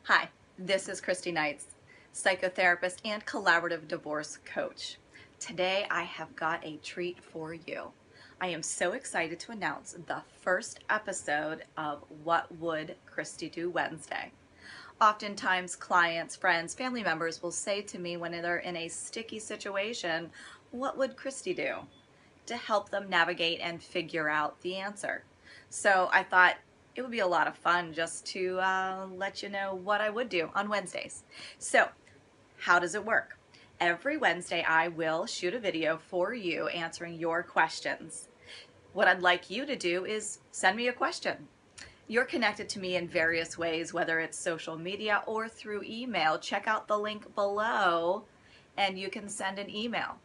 Hi, this is Kristie Knights, psychotherapist and collaborative divorce coach. Today I have got a treat for you. I am so excited to announce the first episode of What Would Kristie Do Wednesday. Oftentimes clients, friends, family members will say to me when they're in a sticky situation, what would Kristie do? To help them navigate and figure out the answer. So I thought it would be a lot of fun just to let you know what I would do on Wednesdays. So how does it work? Every Wednesday I will shoot a video for you answering your questions. What I'd like you to do is send me a question. You're connected to me in various ways, whether it's social media or through email. Check out the link below and you can send an email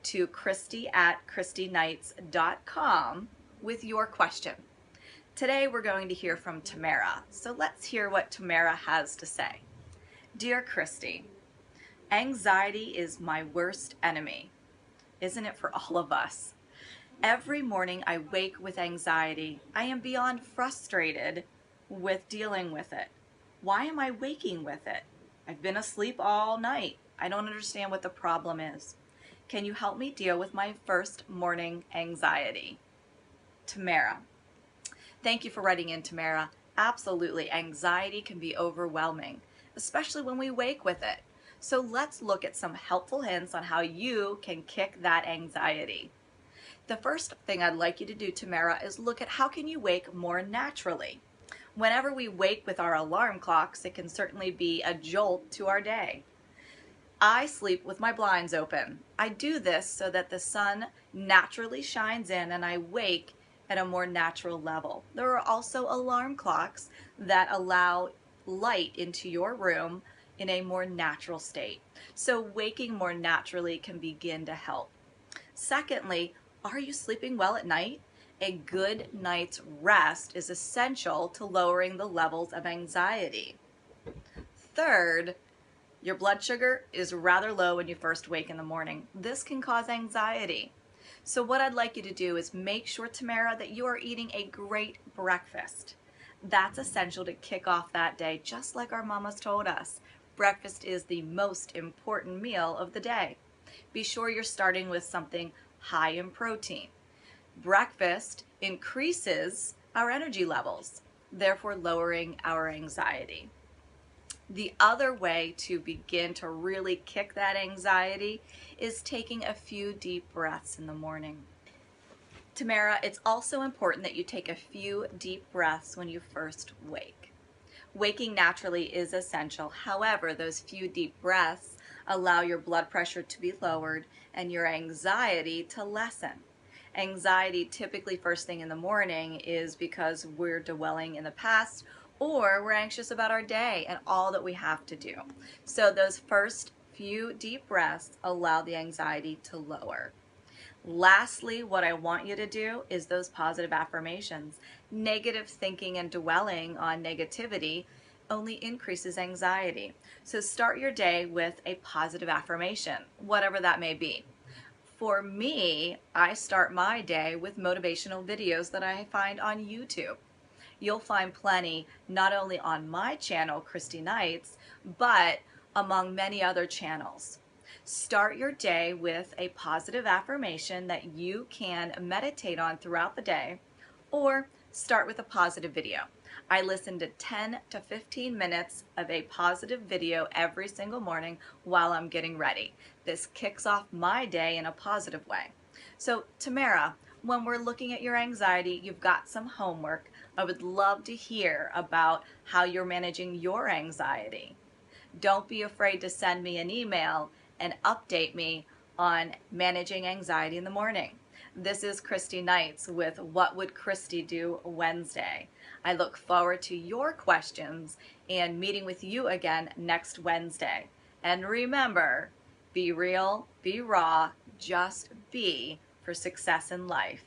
to kristie@kristieknights.com with your question. Today we're going to hear from Tamara, so let's hear what Tamara has to say. Dear Kristie, anxiety is my worst enemy. Isn't it for all of us? Every morning I wake with anxiety. I am beyond frustrated with dealing with it. Why am I waking with it? I've been asleep all night. I don't understand what the problem is. Can you help me deal with my first morning anxiety? Tamara. Thank you for writing in, Tamara. Absolutely, anxiety can be overwhelming, especially when we wake with it. So let's look at some helpful hints on how you can kick that anxiety. The first thing I'd like you to do, Tamara, is look at how can you wake more naturally. Whenever we wake with our alarm clocks, it can certainly be a jolt to our day. I sleep with my blinds open. I do this so that the sun naturally shines in and I wake at a more natural level. There are also alarm clocks that allow light into your room in a more natural state. So waking more naturally can begin to help. Secondly, are you sleeping well at night? A good night's rest is essential to lowering the levels of anxiety. Third, your blood sugar is rather low when you first wake in the morning. This can cause anxiety. So what I'd like you to do is make sure, Tamara, that you are eating a great breakfast. That's essential to kick off that day, just like our mamas told us. Breakfast is the most important meal of the day. Be sure you're starting with something high in protein. Breakfast increases our energy levels, therefore lowering our anxiety. The other way to begin to really kick that anxiety is taking a few deep breaths in the morning. Tamara, it's also important that you take a few deep breaths when you first wake. Waking naturally is essential. However, those few deep breaths allow your blood pressure to be lowered and your anxiety to lessen. Anxiety typically first thing in the morning is because we're dwelling in the past or we're anxious about our day and all that we have to do. So those first few deep breaths allow the anxiety to lower. Lastly, what I want you to do is those positive affirmations. Negative thinking and dwelling on negativity only increases anxiety. So start your day with a positive affirmation, whatever that may be. For me, I start my day with motivational videos that I find on YouTube. You'll find plenty not only on my channel, Kristie Knights, but among many other channels. Start your day with a positive affirmation that you can meditate on throughout the day, or start with a positive video. I listen to 10 to 15 minutes of a positive video every single morning while I'm getting ready. This kicks off my day in a positive way. So, Tamara, when we're looking at your anxiety, you've got some homework. I would love to hear about how you're managing your anxiety. Don't be afraid to send me an email and update me on managing anxiety in the morning. This is Kristie Knights with What Would Kristie Do Wednesday. I look forward to your questions and meeting with you again next Wednesday. And remember, be real, be raw, just be for success in life.